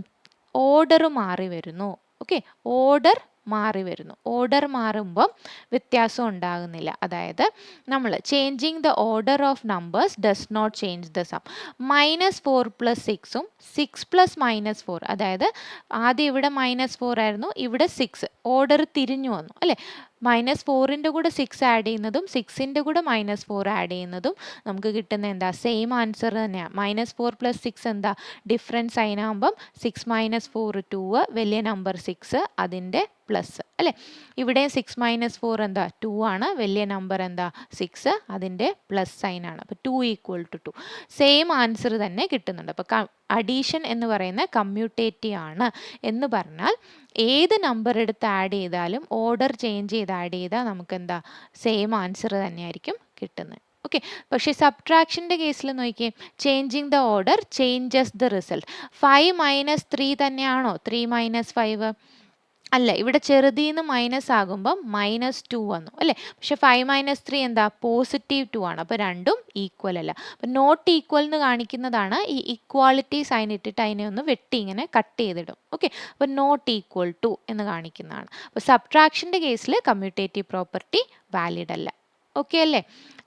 ഓർഡർ മാറി വരുന്നു. ഓക്കെ, ഓർഡർ മാറി വരുന്നു. ഓർഡർ മാറുമ്പം വ്യത്യാസം ഉണ്ടാകുന്നില്ല. അതായത് നമ്മൾ changing the order of numbers does not change the sum. -4 + 6ഉം 6 + -4, അതായത് ആദ്യം ഇവിടെ -4 ആയിരുന്നു, ഇവിടെ 6, ഓർഡർ തിരിഞ്ഞു വന്നു അല്ലേ. -4ൻ്റെ കൂടെ 6 ആഡ് ചെയ്യുന്നതും 6ൻ്റെ കൂടെ -4 ആഡ് ചെയ്യുന്നതും നമുക്ക് കിട്ടുന്ന എന്താ, സെയിം ആൻസർ തന്നെയാണ്. -4 + 6 എന്താ, ഡിഫറൻറ്റ് സൈൻ ആകുമ്പം 6 - 4 2, വലിയ നമ്പർ 6, അതിൻ്റെ പ്ലസ് അല്ലേ. ഇവിടെ 6 - 4 എന്താ, 2 ആണ്, വലിയ നമ്പർ എന്താ 6, അതിൻ്റെ പ്ലസ് സൈൻ ആണ്. അപ്പോൾ 2 = 2, സെയിം ആൻസർ തന്നെ കിട്ടുന്നുണ്ട്. അപ്പോൾ അഡീഷൻ എന്ന് പറയുന്ന കമ്മ്യൂട്ടേറ്റീവ് ആണ് എന്ന് പറഞ്ഞാൽ ഏത് നമ്പർ എടുത്ത് ആഡ് ചെയ്താലും ഓർഡർ ചേഞ്ച് ചെയ്ത് ആഡ് ചെയ്താൽ നമുക്ക് എന്താ, സെയിം ആൻസർ തന്നെയായിരിക്കും കിട്ടുന്നത്. ഓക്കെ, പക്ഷേ സബ്ട്രാക്ഷൻ്റെ കേസിൽ നോക്കിയേ, changing the order changes the result. 5 - 3 തന്നെയാണോ 3 - 5? അല്ല, ഇവിടെ ചെറുതീന്ന് മൈനസ് ആകുമ്പം -2 വന്നു അല്ലേ. പക്ഷെ 5 - 3 എന്താ, +2 ആണ്. അപ്പോൾ രണ്ടും ഈക്വൽ അല്ല. അപ്പോൾ നോട്ട് ഈക്വൽ എന്ന് കാണിക്കുന്നതാണ് ഈ ഇക്വാളിറ്റി സൈൻ ഇട്ടിട്ട് അതിനെ ഒന്ന് വെട്ടി ഇങ്ങനെ കട്ട് ചെയ്തിടും. ഓക്കെ, അപ്പോൾ നോട്ട് ഈക്വൽ ടു എന്ന് കാണിക്കുന്നതാണ്. അപ്പോൾ സബ്ട്രാക്ഷൻ്റെ കേസിൽ കമ്മ്യൂട്ടേറ്റീവ് പ്രോപ്പർട്ടി വാലിഡ് അല്ല. ഓക്കെ അല്ലേ.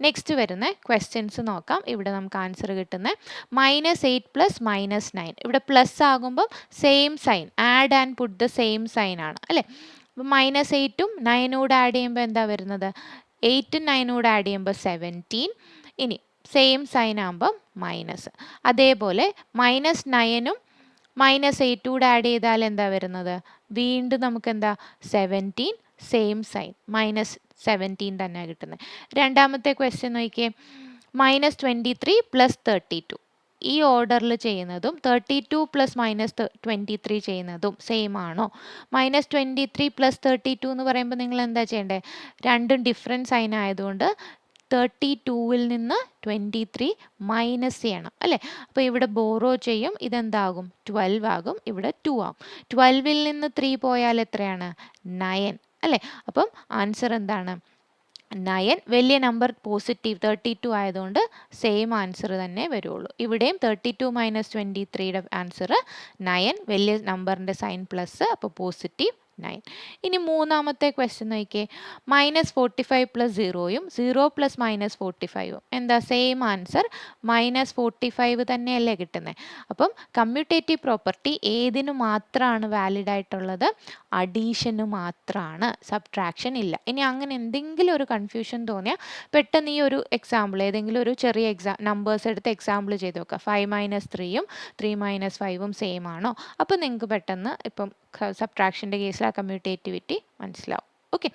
നെക്സ്റ്റ് വരുന്ന ക്വസ്റ്റ്യൻസ് നോക്കാം. ഇവിടെ നമുക്ക് ആൻസർ കിട്ടുന്നത് -8 + -9. ഇവിടെ പ്ലസ് ആകുമ്പം same sign, add and put the same sign ആണ് അല്ലേ. അപ്പോൾ -8ഉം 9ഉം കൂടെ ആഡ് ചെയ്യുമ്പോൾ എന്താ വരുന്നത്, 8ഉം 9ഉം കൂടെ ആഡ് ചെയ്യുമ്പോൾ 17. ഇനി സെയിം സൈൻ ആകുമ്പം മൈനസ്. അതേപോലെ -9ഉം -8ഉം കൂടെ ആഡ് ചെയ്താൽ എന്താ വരുന്നത്, വീണ്ടും നമുക്ക് എന്താ 17, സെയിം സൈൻ, -17 തന്നെയാണ് കിട്ടുന്നത്. രണ്ടാമത്തെ ക്വസ്റ്റ്യൻ നോക്കിയേ, -23 + 32. ഈ ഓർഡറിൽ ചെയ്യുന്നതും 32 + -23 ചെയ്യുന്നതും സെയിം ആണോ? -23 + 32 എന്ന് പറയുമ്പോൾ നിങ്ങൾ എന്താ ചെയ്യേണ്ടത്, രണ്ടും ഡിഫറെൻറ്റ് സൈൻ ആയതുകൊണ്ട് 32ൽ നിന്ന് 23 മൈനസ് ചെയ്യണം അല്ലേ. അപ്പോൾ ഇവിടെ ബോറോ ചെയ്യും, ഇതെന്താകും 12 ആകും, ഇവിടെ 2 ആകും. 12ൽ നിന്ന് 3 പോയാൽ എത്രയാണ്, 9 അല്ലേ. അപ്പം ആൻസർ എന്താണ്, 9. വലിയ നമ്പർ പോസിറ്റീവ് 32 ആയതുകൊണ്ട് സെയിം ആൻസർ തന്നെ വരുള്ളൂ. ഇവിടെയും 32 - 23യുടെ ആൻസർ 9, വലിയ നമ്പറിൻ്റെ സൈൻ പ്ലസ്, അപ്പോൾ പോസിറ്റീവ് 9. ഇനി മൂന്നാമത്തെ ക്വസ്റ്റ്യൻ നോക്കിയേ, -45 + 0ഉം 0 + -45ഉം എന്താ, സെയിം ആൻസർ -45 തന്നെയല്ലേ കിട്ടുന്നത്. അപ്പം കമ്മ്യൂട്ടേറ്റീവ് പ്രോപ്പർട്ടി ഏതിനു മാത്രമാണ് വാലിഡ് ആയിട്ടുള്ളത്, അഡീഷന് മാത്രമാണ്, സബ്ട്രാക്ഷൻ ഇല്ല. ഇനി അങ്ങനെ എന്തെങ്കിലും ഒരു കൺഫ്യൂഷൻ തോന്നിയാൽ പെട്ടെന്ന് ഈ ഒരു എക്സാമ്പിൾ, ഏതെങ്കിലും ഒരു ചെറിയ നമ്പേഴ്സ് എടുത്ത് എക്സാമ്പിൾ ചെയ്ത് നോക്കുക. 5 - 3ഉം 3 - 5ഉം സെയിം ആണോ, അപ്പോൾ നിങ്ങൾക്ക് പെട്ടെന്ന് ഇപ്പം സബ്ട്രാക്ഷൻ്റെ കേസിൽ ആ കമ്മ്യൂട്ടേറ്റിവിറ്റി മനസ്സിലാവും. ഓക്കെ,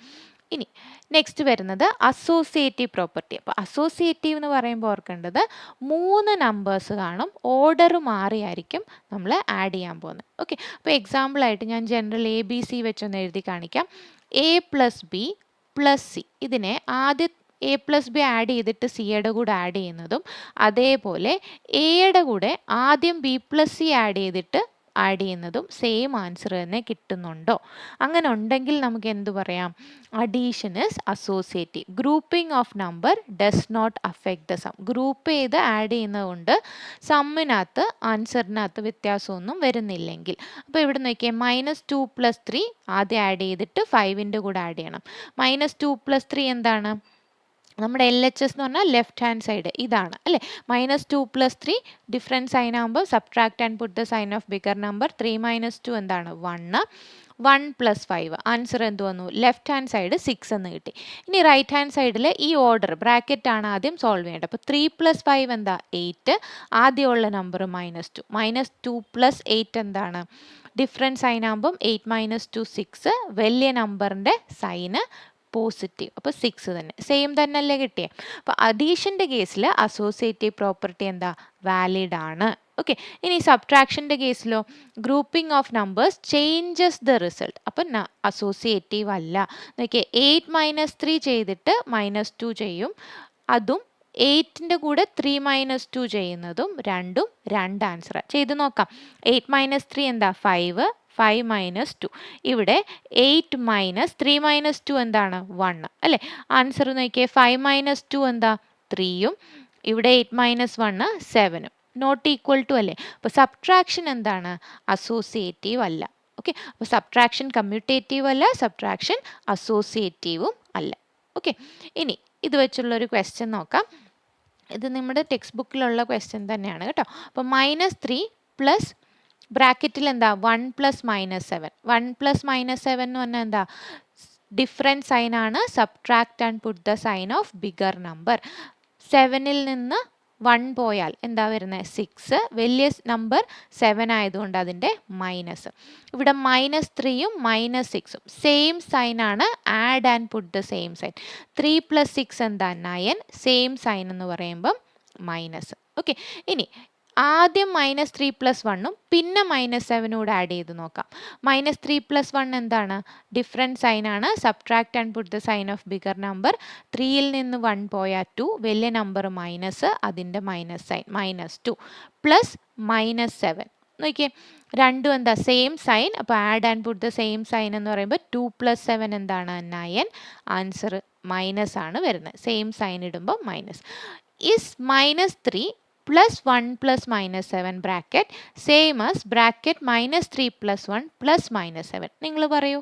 ഇനി നെക്സ്റ്റ് വരുന്നത് അസോസിയേറ്റീവ് പ്രോപ്പർട്ടി. അപ്പോൾ അസോസിയേറ്റീവ് എന്ന് പറയുമ്പോൾ ഓർക്കേണ്ടത് 3 നമ്പേഴ്സ് കാണും, ഓർഡർ മാറിയായിരിക്കും നമ്മൾ ആഡ് ചെയ്യാൻ പോകുന്നത്. ഓക്കെ, അപ്പോൾ എക്സാമ്പിളായിട്ട് ഞാൻ ജനറൽ ABC വെച്ചൊന്ന് എഴുതി കാണിക്കാം. A + B + C, ഇതിനെ ആദ്യം A + B ആഡ് ചെയ്തിട്ട് സിയുടെ കൂടെ ആഡ് ചെയ്യുന്നതും, അതേപോലെ എയുടെ കൂടെ ആദ്യം B + C ആഡ് ചെയ്തിട്ട് ആഡ് ചെയ്യുന്നതും സെയിം ആൻസർ തന്നെ കിട്ടുന്നുണ്ടോ? അങ്ങനെ ഉണ്ടെങ്കിൽ നമുക്ക് എന്ത് പറയാം, addition is associative. Grouping of number does not affect the sum. Group ചെയ്ത് ആഡ് ചെയ്യുന്നതുകൊണ്ട് സമ്മിനകത്ത് ആൻസറിനകത്ത് വ്യത്യാസമൊന്നും വരുന്നില്ലെങ്കിൽ. അപ്പോൾ ഇവിടെ നോക്കിയേ, -2 + 3 ആദ്യം ആഡ് ചെയ്തിട്ട് 5ൻ്റെ കൂടെ ആഡ് ചെയ്യണം. -2 + 3 എന്താണ്, നമ്മുടെ എൽ എച്ച് എസ് എന്ന് പറഞ്ഞാൽ ലെഫ്റ്റ് ഹാൻഡ് സൈഡ് ഇതാണ് അല്ലേ. -2 + 3 ഡിഫറൻറ്റ് സൈൻ ആകുമ്പോൾ subtract and put the sign of bigger number. 3 - 2 എന്താണ് 1. 1 + 5 ആൻസർ എന്ത് വന്നു? ലെഫ്റ്റ് ഹാൻഡ് സൈഡ് 6 എന്ന് കിട്ടി. ഇനി റൈറ്റ് ഹാൻഡ് സൈഡിൽ ഈ ഓർഡർ ബ്രാക്കറ്റ് ആണ് ആദ്യം സോൾവ് ചെയ്യേണ്ടത്. അപ്പോൾ 3 + 5 എന്താ 8. ആദ്യമുള്ള നമ്പർ -2. -2 + 8 എന്താണ്? ഡിഫറൻറ്റ് സൈൻ ആകുമ്പം 8 - 2 6. വലിയ നമ്പറിൻ്റെ സൈന് പോസിറ്റീവ്. അപ്പോൾ 6 തന്നെ സെയിം തന്നെയല്ലേ കിട്ടിയേ. അപ്പോൾ അഡീഷൻ്റെ കേസിൽ അസോസിയേറ്റീവ് പ്രോപ്പർട്ടി എന്താ? വാലിഡ് ആണ്. ഓക്കെ. ഇനി സബ്ട്രാക്ഷൻ്റെ കേസിലോ grouping of numbers changes the result. അപ്പം അസോസിയേറ്റീവ് അല്ല. നോക്കിയേ 8 - 3 ചെയ്തിട്ട് -2 ചെയ്യും. അതും 8ൻ്റെ കൂടെ 3 - 2 ചെയ്യുന്നതും രണ്ടും രണ്ട് ആൻസർ. ചെയ്ത് നോക്കാം. 8 - 3 എന്താ 5. 5 - 2. ഇവിടെ 8 - 3 - 2 എന്താണ് 1 അല്ലേ. ആൻസർ നോക്കിയേ 5 - 2 എന്താ 3യും ഇവിടെ 8 - 1 7ഉം നോട്ട് ഈക്വൽ ടു അല്ലേ. അപ്പോൾ സബ്ട്രാക്ഷൻ എന്താണ്? അസോസിയേറ്റീവ് അല്ല. ഓക്കെ. അപ്പോൾ സബ്ട്രാക്ഷൻ കമ്മ്യൂട്ടേറ്റീവ് അല്ല, സബ്ട്രാക്ഷൻ അസോസിയേറ്റീവും അല്ല. ഓക്കെ. ഇനി ഇത് വെച്ചുള്ളൊരു ക്വസ്റ്റ്യൻ നോക്കാം. ഇത് നമ്മുടെ ടെക്സ്റ്റ് ബുക്കിലുള്ള ക്വസ്റ്റ്യൻ തന്നെയാണ് കേട്ടോ. അപ്പോൾ -3 പ്ലസ് ബ്രാക്കറ്റിൽ എന്താ 1 + -7. 1 + -7 എന്ന് പറഞ്ഞാൽ എന്താ? ഡിഫറൻറ്റ് സൈൻ ആണ്. Subtract and put the sign of bigger number. 7ൽ നിന്ന് 1 പോയാൽ എന്താ വരുന്നത്? 6. വലിയ നമ്പർ 7 ആയതുകൊണ്ട് അതിൻ്റെ മൈനസ്. ഇവിടെ -3യും -6ഉം സെയിം സൈൻ ആണ്. Add and put the same sign. 3 + 6 എന്താ 9. സെയിം സൈൻ എന്ന് പറയുമ്പം മൈനസ്. ഓക്കെ. ഇനി ആദ്യം -3 + 1ഉം പിന്നെ -7 കൂടെ ആഡ് ചെയ്ത് നോക്കാം. -3 + 1 എന്താണ്? ഡിഫറൻറ്റ് സൈൻ ആണ്. Subtract and put the sign of bigger number. 3ൽ നിന്ന് 1 പോയാൽ 2. വലിയ നമ്പർ മൈനസ്, അതിൻ്റെ മൈനസ് സൈൻ -2 പ്ലസ് -7. നോക്കിയേ രണ്ടും എന്താ? Same sign. അപ്പോൾ add and put the same sign എന്ന് പറയുമ്പോൾ 2 + 7 എന്താണ് 9. ആൻസർ മൈനസ് ആണ് വരുന്നത്. സെയിം സൈൻ ഇടുമ്പോൾ minus. Is -3 plus 1 plus -7 bracket same as bracket -3 plus 1 plus -7. നിങ്ങൾ പറയൂ.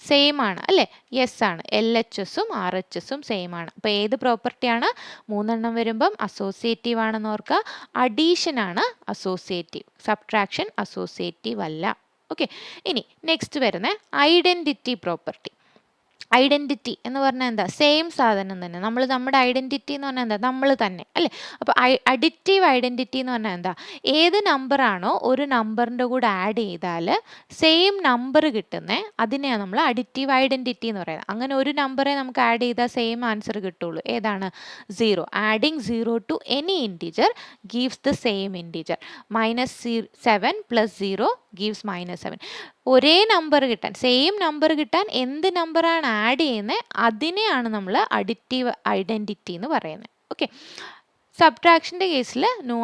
സെയിം ആണ് അല്ലേ. യെസ് ആണ്. എൽ എച്ച് എസും ആർ എച്ച് എസും സെയിം ആണ്. അപ്പോൾ ഏത് പ്രോപ്പർട്ടിയാണ്? 3 വരുമ്പം അസോസിയേറ്റീവ് ആണെന്ന് ഓർക്കുക. അഡീഷൻ ആണ് അസോസിയേറ്റീവ്. സബ്ട്രാക്ഷൻ അസോസിയേറ്റീവ് അല്ല. ഓക്കെ. ഇനി നെക്സ്റ്റ് വരുന്ന ഐഡൻറ്റിറ്റി പ്രോപ്പർട്ടി. ഐഡൻറ്റിറ്റി എന്ന് പറഞ്ഞാൽ എന്താ? സെയിം സാധനം തന്നെ. നമ്മുടെ ഐഡൻറ്റിറ്റി എന്ന് പറഞ്ഞാൽ എന്താ? നമ്മൾ തന്നെ അല്ലേ. അപ്പോൾ അഡിറ്റീവ് ഐഡൻറ്റിറ്റി എന്ന് പറഞ്ഞാൽ എന്താ? ഏത് നമ്പറാണോ ഒരു നമ്പറിൻ്റെ കൂടെ ആഡ് ചെയ്താൽ സെയിം നമ്പർ കിട്ടുന്നത് അതിനെയാണ് നമ്മൾ അഡിറ്റീവ് ഐഡൻറ്റിറ്റി എന്ന് പറയുന്നത്. അങ്ങനെ ഒരു നമ്പറെ നമുക്ക് ആഡ് ചെയ്താൽ സെയിം ആൻസർ കിട്ടുള്ളൂ. ഏതാണ്? 0. Adding 0 to any integer gives the same integer. -7 + 0 gives -7. ഒരേ നമ്പർ കിട്ടാൻ, സെയിം നമ്പർ കിട്ടാൻ എന്ത് നമ്പറാണ് ആഡ് ചെയ്യുന്നത് അതിനെയാണ് നമ്മൾ അഡിറ്റീവ് ഐഡൻറ്റിറ്റി എന്ന് പറയുന്നത്. ഓക്കെ. സബ്ട്രാക്ഷൻ്റെ കേസിൽ no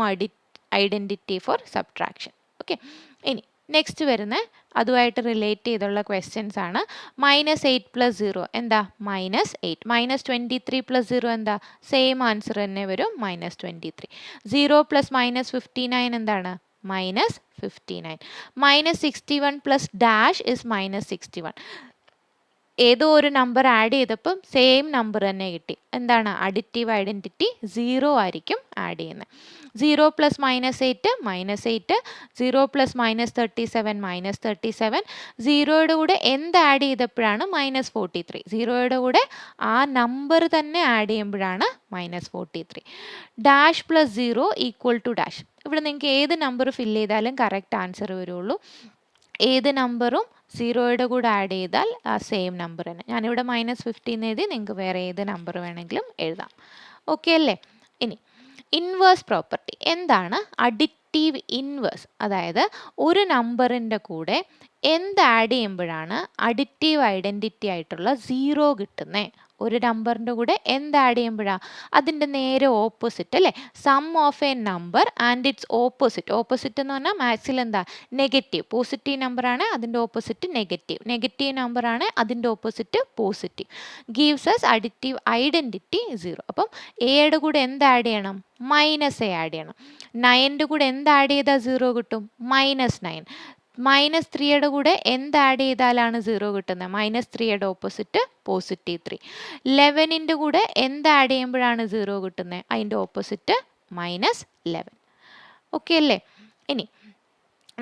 identity for subtraction. Okay. ഇനി നെക്സ്റ്റ് വരുന്ന അതുമായിട്ട് റിലേറ്റ് ചെയ്തുള്ള ക്വസ്റ്റ്യൻസ് ആണ്. -8 + 0 എന്താ? -8. -23 + 0 എന്താ? സെയിം ആൻസർ തന്നെ വരും -23. 0 + -59 എന്താണ്? -59. -61 plus dash is -61. ഏതോ ഒരു നമ്പർ ആഡ് ചെയ്തപ്പം സെയിം നമ്പർ തന്നെ കിട്ടി. എന്താണ്? അഡിറ്റീവ് ഐഡൻറ്റിറ്റി 0 ആയിരിക്കും ആഡ് ചെയ്യുന്നത്. 0 + -8 -8. 0 + -37 -37. 0യുടെ കൂടെ എന്ത് ആഡ് ചെയ്തപ്പോഴാണ് -43. 0യുടെ കൂടെ ആ നമ്പർ തന്നെ ആഡ് ചെയ്യുമ്പോഴാണ് -43. Dash + 0 = dash. ഇവിടെ നിങ്ങൾക്ക് ഏത് നമ്പർ ഫില്ല് ചെയ്താലും കറക്റ്റ് ആൻസർ വരുള്ളൂ. ഏത് നമ്പറും 0യുടെ കൂടെ ആഡ് ചെയ്താൽ ആ സെയിം നമ്പർ തന്നെ. ഞാനിവിടെ -15 എഴുതി. നിങ്ങൾക്ക് വേറെ ഏത് നമ്പർ വേണമെങ്കിലും എഴുതാം. ഓക്കെ അല്ലേ. ഇനി ഇൻവേഴ്സ് പ്രോപ്പർട്ടി. എന്താണ് അഡിറ്റീവ് ഇൻവേഴ്സ്? അതായത് ഒരു നമ്പറിൻ്റെ കൂടെ എന്ത് ആഡ് ചെയ്യുമ്പോഴാണ് അഡിറ്റീവ് ഐഡൻറ്റിറ്റി ആയിട്ടുള്ള 0 കിട്ടുന്നത്? ഒരു നമ്പറിൻ്റെ കൂടെ എന്ത് ആഡ് ചെയ്യുമ്പോഴാണ്? അതിൻ്റെ നേരെ ഓപ്പോസിറ്റ് അല്ലേ. Sum of a number and its opposite. Opposite എന്ന് പറഞ്ഞാൽ മാത്സിൽ എന്താ? നെഗറ്റീവ്. പോസിറ്റീവ് നമ്പറാണ് അതിൻ്റെ ഓപ്പോസിറ്റ് നെഗറ്റീവ്. നെഗറ്റീവ് നമ്പറാണ് അതിൻ്റെ opposite positive. Gives us additive identity 0. അപ്പം എയുടെ കൂടെ എന്ത് ആഡ് ചെയ്യണം? -a ആഡ് ചെയ്യണം. 9ൻ്റെ കൂടെ എന്ത് ആഡ് ചെയ്താൽ 0 കിട്ടും? -9. -3യുടെ കൂടെ എന്ത് ആഡ് ചെയ്താലാണ് 0 കിട്ടുന്നത്? -3യുടെ ഓപ്പോസിറ്റ് +3. 11ൻ്റെ കൂടെ എന്ത് ആഡ് ചെയ്യുമ്പോഴാണ് 0 കിട്ടുന്നത്? അതിൻ്റെ ഓപ്പോസിറ്റ് -11. ഓക്കെ അല്ലേ? ഇനി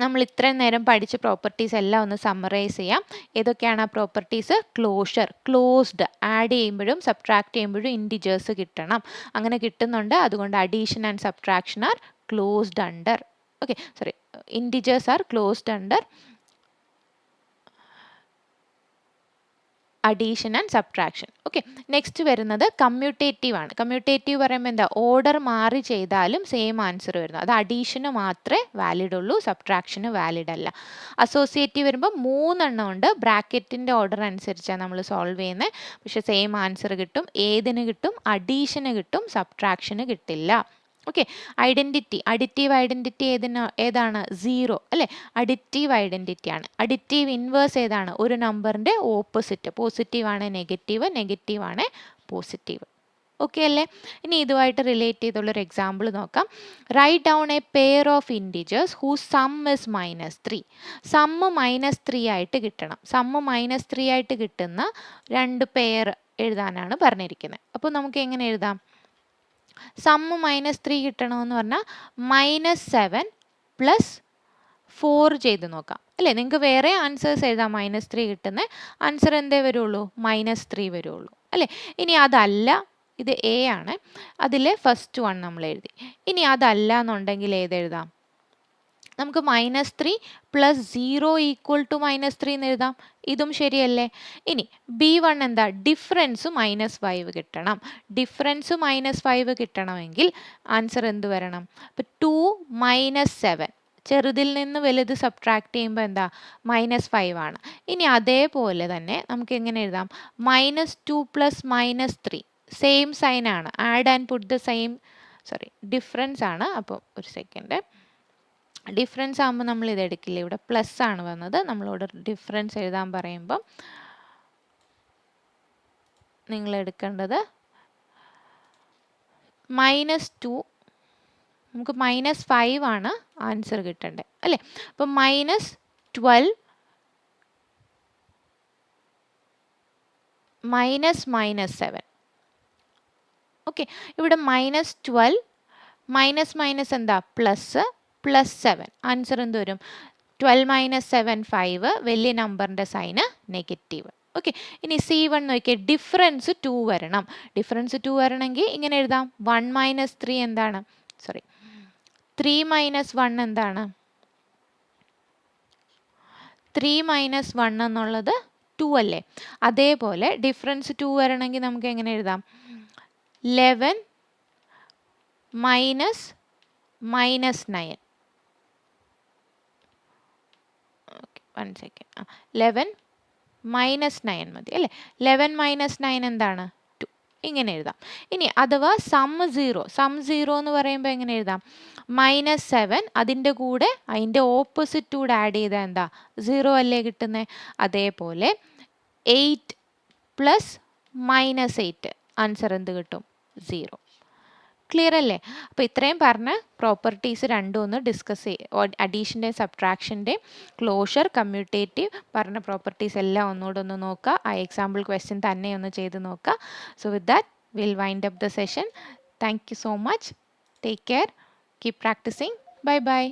നമ്മൾ ഇത്രയും നേരം പഠിച്ച പ്രോപ്പർട്ടീസ് എല്ലാം ഒന്ന് സമ്മറൈസ് ചെയ്യാം. ഏതൊക്കെയാണ് ആ പ്രോപ്പർട്ടീസ്? ക്ലോഷർ, ക്ലോസ്ഡ്, ആഡ് ചെയ്യുമ്പോഴും സബ്ട്രാക്ട് ചെയ്യുമ്പോഴും ഇൻറ്റിജേഴ്സ് കിട്ടണം. അങ്ങനെ കിട്ടുന്നുണ്ട്. അതുകൊണ്ട് addition and subtraction are closed under. Okay, sorry, integers are closed under addition and subtraction. Okay, next വരുന്നത് കമ്മ്യൂട്ടേറ്റീവ് ആണ്. കമ്മ്യൂട്ടേറ്റീവ് പറയുമ്പോൾ എന്താ? ഓർഡർ മാറി ചെയ്താലും സെയിം ആൻസർ വരുന്നു. അത് അഡീഷന് മാത്രമേ വാലിഡ് ഉള്ളൂ, സബ്ട്രാക്ഷന് വാലിഡ് അല്ല. അസോസിയേറ്റീവ് വരുമ്പോൾ 3 ഉണ്ട്. ബ്രാക്കറ്റിൻ്റെ ഓർഡർ അനുസരിച്ചാണ് നമ്മൾ സോൾവ് ചെയ്യുന്നത്. പക്ഷെ സെയിം ആൻസർ കിട്ടും. ഏതിന് കിട്ടും? അഡീഷന് കിട്ടും, സബ്ട്രാക്ഷന് കിട്ടില്ല. ഓക്കെ, ഐഡൻറ്റിറ്റി, അഡിറ്റീവ് ഐഡൻറ്റിറ്റി ഏതാണ്? 0 അല്ലേ? അഡിറ്റീവ് ഐഡൻറ്റിറ്റി ആണ്. അഡിറ്റീവ് ഇൻവേഴ്സ് ഏതാണ്? ഒരു നമ്പറിൻ്റെ ഓപ്പോസിറ്റ്. പോസിറ്റീവ് ആണ് നെഗറ്റീവ്, നെഗറ്റീവ് ആണ് പോസിറ്റീവ്. ഓക്കെ അല്ലേ? ഇനി ഇതുമായിട്ട് റിലേറ്റ് ചെയ്തുള്ളൊരു എക്സാമ്പിൾ നോക്കാം. Write down a pair of integers whose sum is -3. Sum -3 ആയിട്ട് കിട്ടണം. സമ്മ് -3 ആയിട്ട് കിട്ടുന്ന 2 പെയർ എഴുതാനാണ് പറഞ്ഞിരിക്കുന്നത്. അപ്പോൾ നമുക്ക് എങ്ങനെ എഴുതാം? സമ്മ് -3 കിട്ടണമെന്ന് പറഞ്ഞാൽ -7 + 4 ചെയ്ത് നോക്കാം അല്ലേ? നിങ്ങൾക്ക് വേറെ ആൻസേഴ്സ് എഴുതാം. -3 കിട്ടുന്ന ആൻസർ എന്തേ വരുള്ളൂ? -3 വരുള്ളൂ അല്ലേ? ഇനി അതല്ല, ഇത് എ ആണ്, അതിൽ ഫസ്റ്റ് 1 നമ്മൾ എഴുതി. ഇനി അതല്ല എന്നുണ്ടെങ്കിൽ ഏതെഴുതാം? നമുക്ക് -3 + 0 = -3 എന്ന് എഴുതാം. ഇതും ശരിയല്ലേ? ഇനി B1 എന്താ? ഡിഫറൻസ് -5 കിട്ടണം. ഡിഫറൻസ് -5 കിട്ടണമെങ്കിൽ ആൻസർ എന്ത് വരണം? അപ്പോൾ 2 - 7, ചെറുതിൽ നിന്ന് വലുത് സബ്ട്രാക്ട് ചെയ്യുമ്പോൾ എന്താ? -5 ആണ്. ഇനി അതേപോലെ തന്നെ നമുക്ക് എങ്ങനെ എഴുതാം? -2 + -3, സെയിം സൈൻ ആണ്. Add and put the same, sorry, difference ആണ്. അപ്പോൾ ഒരു സെക്കൻഡ്, ഡിഫറൻസ് ആകുമ്പോൾ നമ്മൾ ഇത് എടുക്കില്ല. ഇവിടെ പ്ലസ് ആണ് വന്നത്. നമ്മളോട് ഡിഫറൻസ് എഴുതാൻ പറയുമ്പം നിങ്ങൾ എടുക്കേണ്ടത് -2, നമുക്ക് -5 ആണ് ആൻസർ കിട്ടേണ്ടത് അല്ലേ? അപ്പം -12 -7. ഓക്കെ, ഇവിടെ -12 മൈനസ് എന്താ? +7. ആൻസർ എന്ത് വരും? 12 - 7 5, വലിയ നമ്പറിൻ്റെ സൈന് നെഗറ്റീവ്. ഓക്കെ, ഇനി C1 നോക്കിയാൽ ഡിഫറൻസ് 2 വരണം. ഡിഫറൻസ് 2 വരണമെങ്കിൽ ഇങ്ങനെ എഴുതാം. 1 - 3 എന്താണ്? സോറി, 3 - 1 എന്താണ്? 3 - 1 എന്നുള്ളത് 2 അല്ലേ? അതേപോലെ ഡിഫറൻസ് 2 വരണമെങ്കിൽ നമുക്ക് എങ്ങനെ എഴുതാം? 11 - -9. Okay, 1 second. 11 - 9 മതി അല്ലേ? 11 - 9 എന്താണ്? 2. ഇങ്ങനെ എഴുതാം. ഇനി അഥവാ സം 0 എന്ന് പറയുമ്പോൾ എങ്ങനെ എഴുതാം? -7, അതിൻ്റെ കൂടെ അതിൻ്റെ ഓപ്പോസിറ്റ് കൂടെ ആഡ് ചെയ്താൽ എന്താ? 0 അല്ലേ കിട്ടുന്നത്? അതേപോലെ 8 + -8, ആൻസർ എന്ത് കിട്ടും? 0. ക്ലിയർ അല്ലേ? അപ്പോൾ ഇത്രയും പറഞ്ഞ പ്രോപ്പർട്ടീസ് രണ്ടും ഒന്ന് ഡിസ്കസ് ചെയ്യുക. അഡീഷൻ്റെയും സബ്ട്രാക്ഷൻ്റെയും ക്ലോഷർ, കമ്മ്യൂട്ടേറ്റീവ് പറഞ്ഞ പ്രോപ്പർട്ടീസ് എല്ലാം ഒന്നുകൂടെ ഒന്ന് നോക്കുക. ആ എക്സാമ്പിൾ ക്വസ്റ്റ്യൻ തന്നെ ഒന്ന് ചെയ്ത് നോക്കുക. So with that will wind up the session. Thank you so much. Take care. Keep practising. Bye by.